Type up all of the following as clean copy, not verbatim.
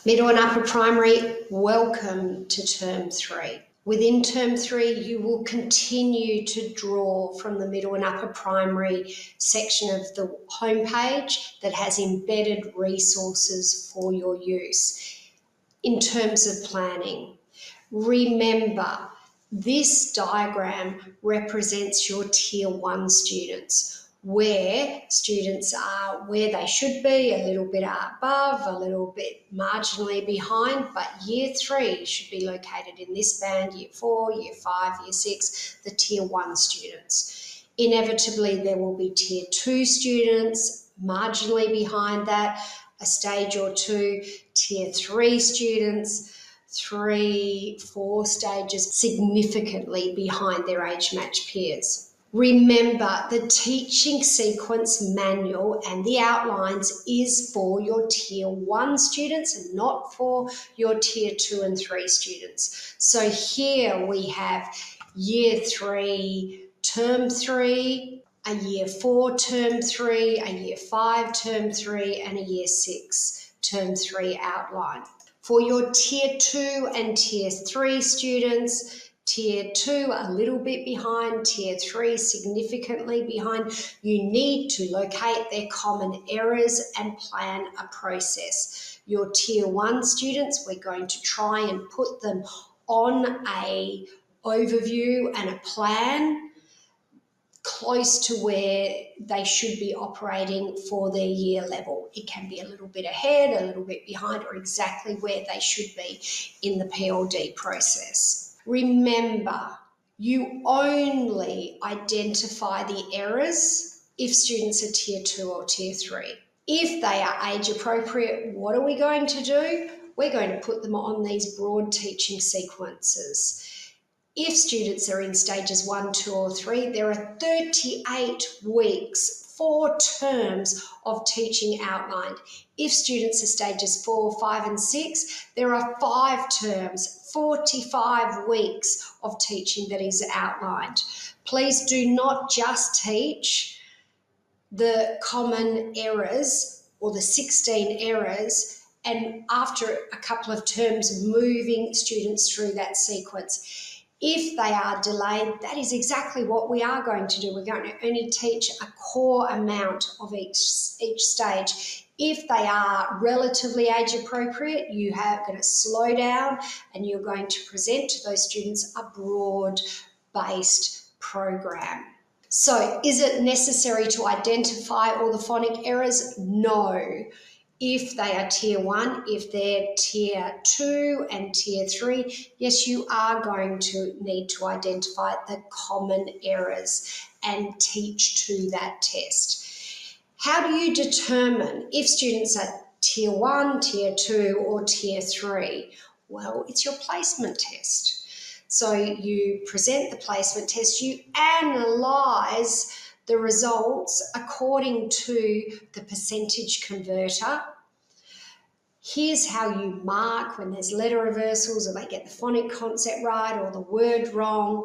Middle and upper primary, welcome to term 3. Within term 3, you will continue to draw from the middle and upper primary section of the homepage that has embedded resources for your use. In terms of planning, remember this diagram represents your Tier 1 students, where students are where they should be, a little bit above, a little bit marginally behind, but Year 3 should be located in this band, Year 4, Year 5, Year 6, the Tier 1 students. Inevitably, there will be Tier 2 students marginally behind that, a stage or two, Tier 3 students, 3, 4 stages significantly behind their age-matched peers. Remember, the teaching sequence manual and the outlines is for your Tier 1 students and not for your Tier 2 and 3 students. So here we have Year 3, Term 3, a Year 4, Term 3, a Year 5, Term 3, and a Year 6, Term 3 outline. For your Tier 2 and Tier 3 students, Tier 2 a little bit behind, Tier 3 significantly behind. You need to locate their common errors and plan a process. Your Tier 1 students, we're going to try and put them on a overview and a plan close to where they should be operating for their year level. It can be a little bit ahead, a little bit behind, or exactly where they should be in the PLD process. Remember, you only identify the errors if students are Tier 2 or Tier 3. If they are age appropriate, what are we going to do? We're going to put them on these broad teaching sequences. If students are in stages 1, 2, or 3, there are 38 weeks, 4 terms of teaching outlined. If students are stages 4, 5, and 6, there are 5 terms, 45 weeks of teaching that is outlined. Please do not just teach the common errors or the 16 errors and after a couple of terms moving students through that sequence. If they are delayed, that is exactly what we are going to do. We're going to only teach a core amount of each stage. If they are relatively age appropriate, you are going to slow down and you're going to present to those students a broad-based program. So is it necessary to identify all the phonic errors? No. If they are Tier 1, if they're Tier 2 and Tier 3, yes, you are going to need to identify the common errors and teach to that test. How do you determine if students are Tier 1, Tier 2 or Tier 3? Well, it's your placement test. So you present the placement test, you analyse the results according to the percentage converter. Here's how you mark when there's letter reversals or they get the phonic concept right or the word wrong.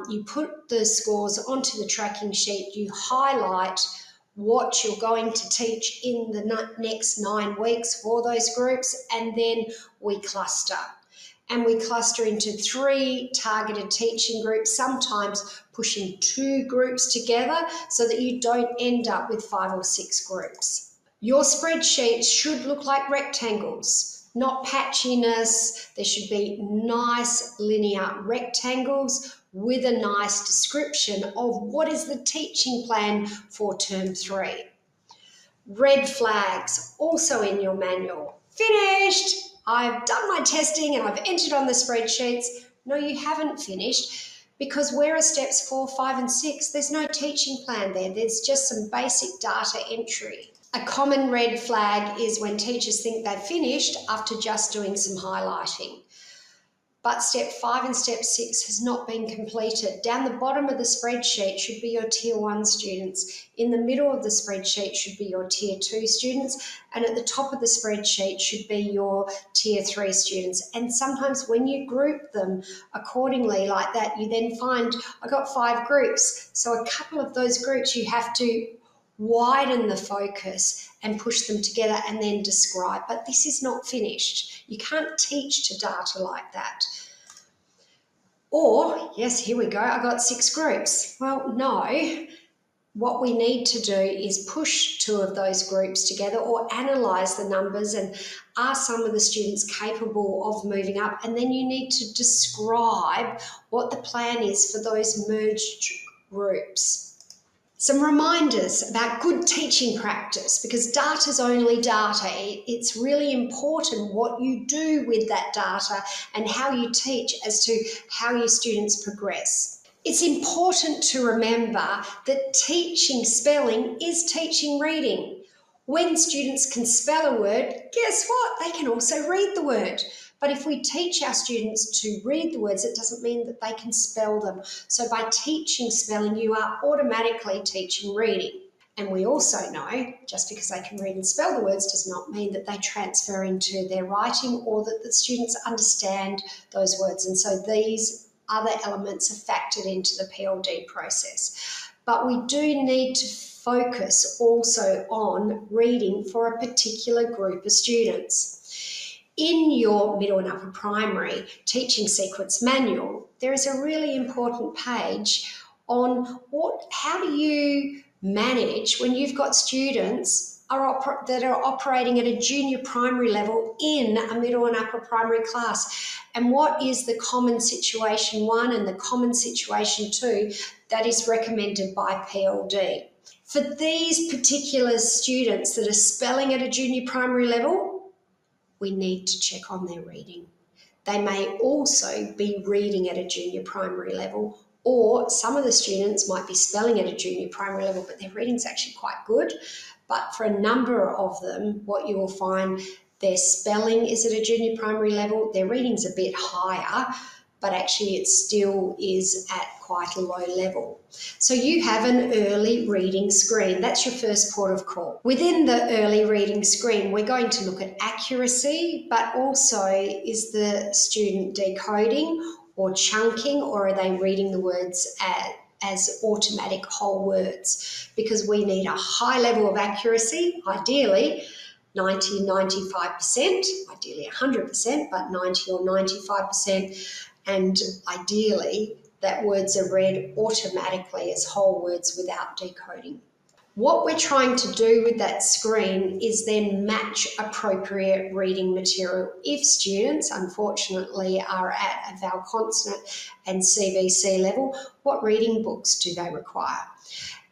You put the scores onto the tracking sheet, you highlight what you're going to teach in the next 9 weeks for those groups, and then we cluster. And we cluster into 3 targeted teaching groups, sometimes pushing 2 groups together so that you don't end up with 5 or 6 groups. Your spreadsheet should look like rectangles, not patchiness. There should be nice linear rectangles with a nice description of what is the teaching plan for term 3. Red flags, also in your manual. Finished! I've done my testing and I've entered on the spreadsheets. No, you haven't finished, because where are steps 4, 5, and 6? There's no teaching plan there. There's just some basic data entry. A common red flag is when teachers think they've finished after just doing some highlighting. But step 5 and step 6 has not been completed. Down the bottom of the spreadsheet should be your Tier 1 students. In the middle of the spreadsheet should be your Tier 2 students. And at the top of the spreadsheet should be your Tier 3 students. And sometimes when you group them accordingly like that, you then find, I got 5 groups. So a couple of those groups you have to widen the focus and push them together and then describe. But this is not finished. You can't teach to data like that. Or, yes, here we go, I got 6 groups. Well, no. What we need to do is push 2 of those groups together or analyse the numbers and are some of the students capable of moving up, and then you need to describe what the plan is for those merged groups. Some reminders about good teaching practice, because data's only data. It's really important what you do with that data and how you teach as to how your students progress. It's important to remember that teaching spelling is teaching reading. When students can spell a word, guess what? They can also read the word. But if we teach our students to read the words, it doesn't mean that they can spell them. So by teaching spelling, you are automatically teaching reading. And we also know, just because they can read and spell the words does not mean that they transfer into their writing or that the students understand those words. And so these other elements are factored into the PLD process. But we do need to focus also on reading for a particular group of students. In your middle and upper primary teaching sequence manual, there is a really important page on how do you manage when you've got students that are operating at a junior primary level in a middle and upper primary class, and what is the common situation 1 and the common situation 2 that is recommended by PLD. For these particular students that are spelling at a junior primary level, we need to check on their reading. They may also be reading at a junior primary level, or some of the students might be spelling at a junior primary level, but their reading's actually quite good. But for a number of them, what you will find, their spelling is at a junior primary level, their reading's a bit higher, but actually it still is at quite a low level. So you have an early reading screen. That's your first port of call. Within the early reading screen, we're going to look at accuracy, but also is the student decoding or chunking, or are they reading the words as automatic whole words? Because we need a high level of accuracy, ideally 90, 95%, ideally 100%, but 90 or 95%. And ideally, that words are read automatically as whole words without decoding. What we're trying to do with that screen is then match appropriate reading material. If students, unfortunately, are at a vowel consonant and CVC level, what reading books do they require?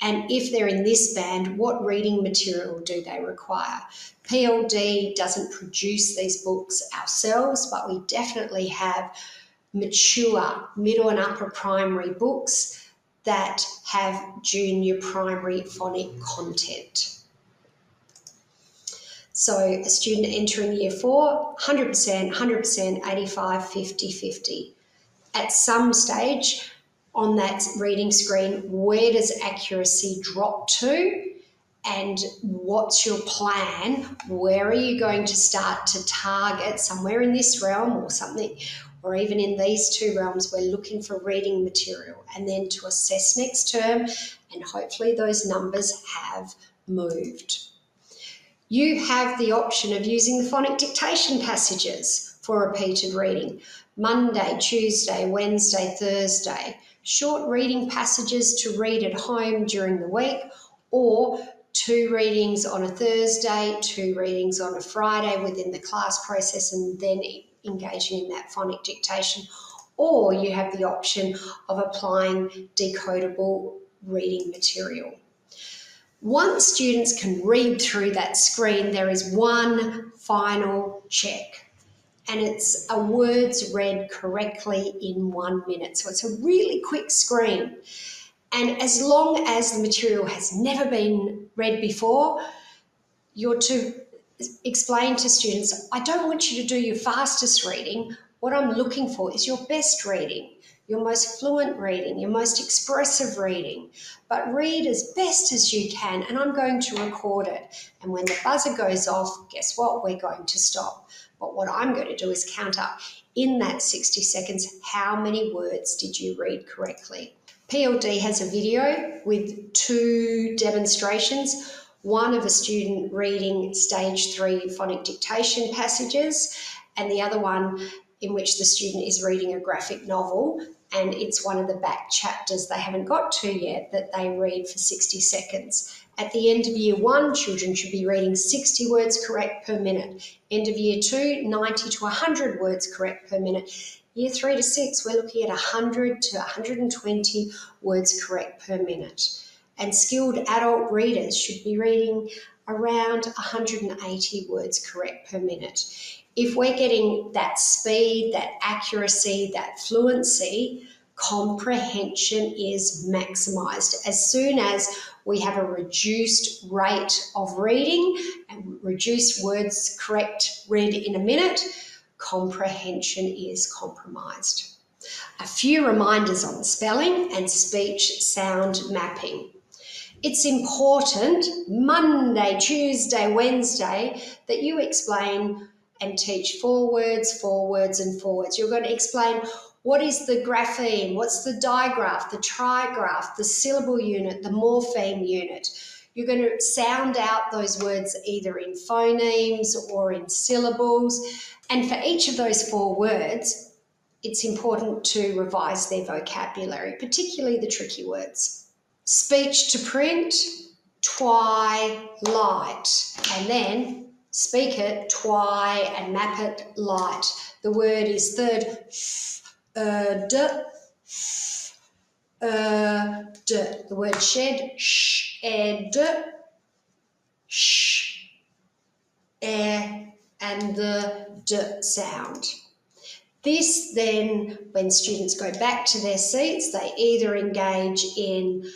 And if they're in this band, what reading material do they require? PLD doesn't produce these books ourselves, but we definitely have mature middle and upper primary books that have junior primary phonic content. So a student entering year 4, 100%, 100%, 85, 50, 50. At some stage on that reading screen, where does accuracy drop to? And what's your plan? Where are you going to start to target somewhere in this realm or something, or even in these 2 realms? We're looking for reading material, and then to assess next term, and hopefully those numbers have moved. You have the option of using the phonic dictation passages for repeated reading. Monday, Tuesday, Wednesday, Thursday. Short reading passages to read at home during the week, or 2 readings on a Thursday, 2 readings on a Friday within the class process, and then engaging in that phonic dictation. Or you have the option of applying decodable reading material. Once students can read through that screen, there is one final check, and it's a words read correctly in 1 minute. So it's a really quick screen. And as long as the material has never been read before, you're to explain to students, I don't want you to do your fastest reading. What I'm looking for is your best reading, your most fluent reading, your most expressive reading. But read as best as you can, and I'm going to record it. And when the buzzer goes off, guess what? We're going to stop. But what I'm going to do is count up in that 60 seconds, how many words did you read correctly? PLD has a video with 2 demonstrations, one of a student reading stage 3 phonic dictation passages and the other one in which the student is reading a graphic novel, and it's one of the back chapters they haven't got to yet that they read for 60 seconds. At the end of year 1, children should be reading 60 words correct per minute. End of year 2, 90 to 100 words correct per minute. Year 3 to 6, we're looking at 100 to 120 words correct per minute. And skilled adult readers should be reading around 180 words correct per minute. If we're getting that speed, that accuracy, that fluency, comprehension is maximised. As soon as we have a reduced rate of reading and reduced words correct read in a minute, comprehension is compromised. A few reminders on spelling and speech sound mapping. It's important Monday, Tuesday, Wednesday that you explain and teach 4 words, 4 words and 4 words. You're going to explain what is the grapheme, what's the digraph, the trigraph, the syllable unit, the morpheme unit. You're going to sound out those words either in phonemes or in syllables. And for each of those 4 words, it's important to revise their vocabulary, particularly the tricky words. Speech to print, twilight, and then speak it, twi, and map it, light. The word is third, d. The word shed, shed, sh, and the d sound. This then, when students go back to their seats, they either engage in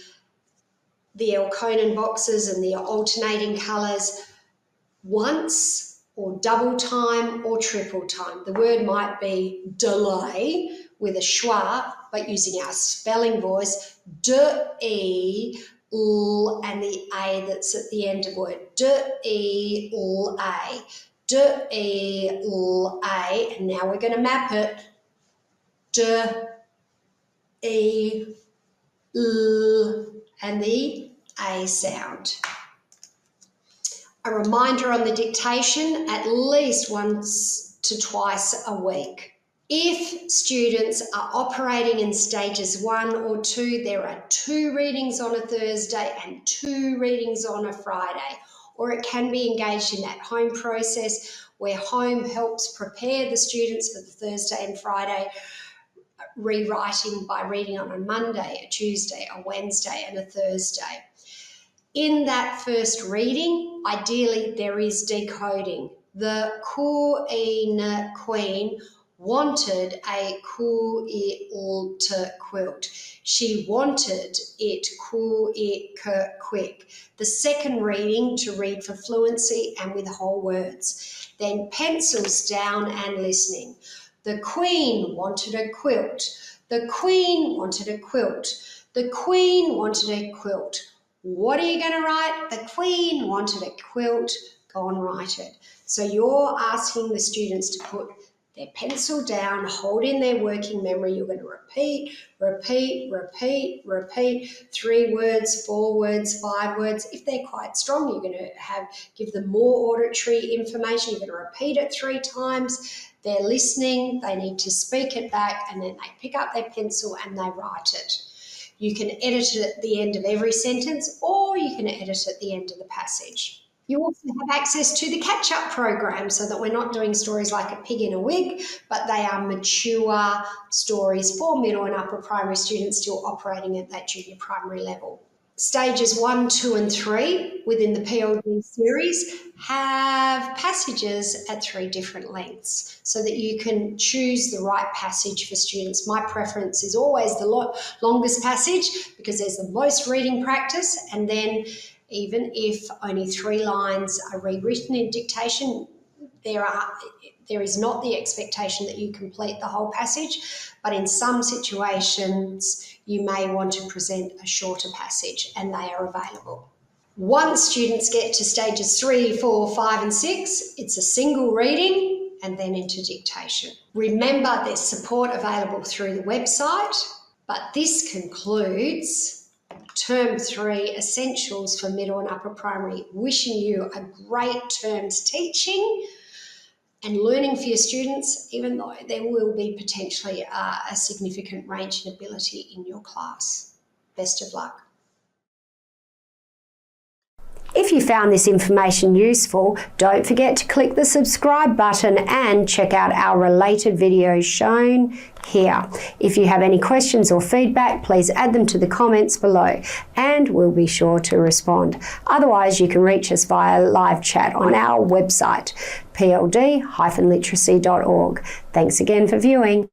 the Elkonin boxes and the alternating colours once or double time or triple time. The word might be delay with a schwa, but using our spelling voice, d-e, l, and the a that's at the end of word, d-e, l, a, d-e, l, a, and now we're going to map it, d-e, l, and the a sound. A reminder on the dictation at least once to twice a week. If students are operating in stages 1 or 2, there are 2 readings on a Thursday and 2 readings on a Friday, or it can be engaged in that home process where home helps prepare the students for the Thursday and Friday rewriting by reading on a Monday, a Tuesday, a Wednesday and a Thursday. In that first reading, ideally there is decoding. The queen wanted a quilt. She wanted it quick. The second reading to read for fluency and with whole words. Then pencils down and listening. The queen wanted a quilt. The queen wanted a quilt. The queen wanted a quilt. What are you going to write? The queen wanted a quilt. Go and write it. So you're asking the students to put their pencil down, hold in their working memory. You're going to repeat, 3 words, 4 words, 5 words. If they're quite strong, you're going to give them more auditory information. You're going to repeat it 3 times. They're listening, they need to speak it back, and then they pick up their pencil and they write it. You can edit it at the end of every sentence, or you can edit it at the end of the passage. You also have access to the catch-up program so that we're not doing stories like A Pig in a Wig, but they are mature stories for middle and upper primary students still operating at that junior primary level. Stages 1, 2 and 3 within the PLD series have passages at 3 different lengths so that you can choose the right passage for students. My preference is always the longest passage because there's the most reading practice, and then even if only 3 lines are rewritten in dictation, there is not the expectation that you complete the whole passage, but in some situations you may want to present a shorter passage, and they are available. Once students get to stages 3, 4, 5 and 6, it's a single reading and then into dictation. Remember, there's support available through the website, But this concludes Term 3 Essentials for Middle and Upper Primary. Wishing you a great term's teaching and learning for your students, even though there will be potentially a significant range and ability in your class. Best of luck. If you found this information useful, don't forget to click the subscribe button and check out our related videos shown here. If you have any questions or feedback, please add them to the comments below and we'll be sure to respond. Otherwise, you can reach us via live chat on our website, pld-literacy.org. Thanks again for viewing.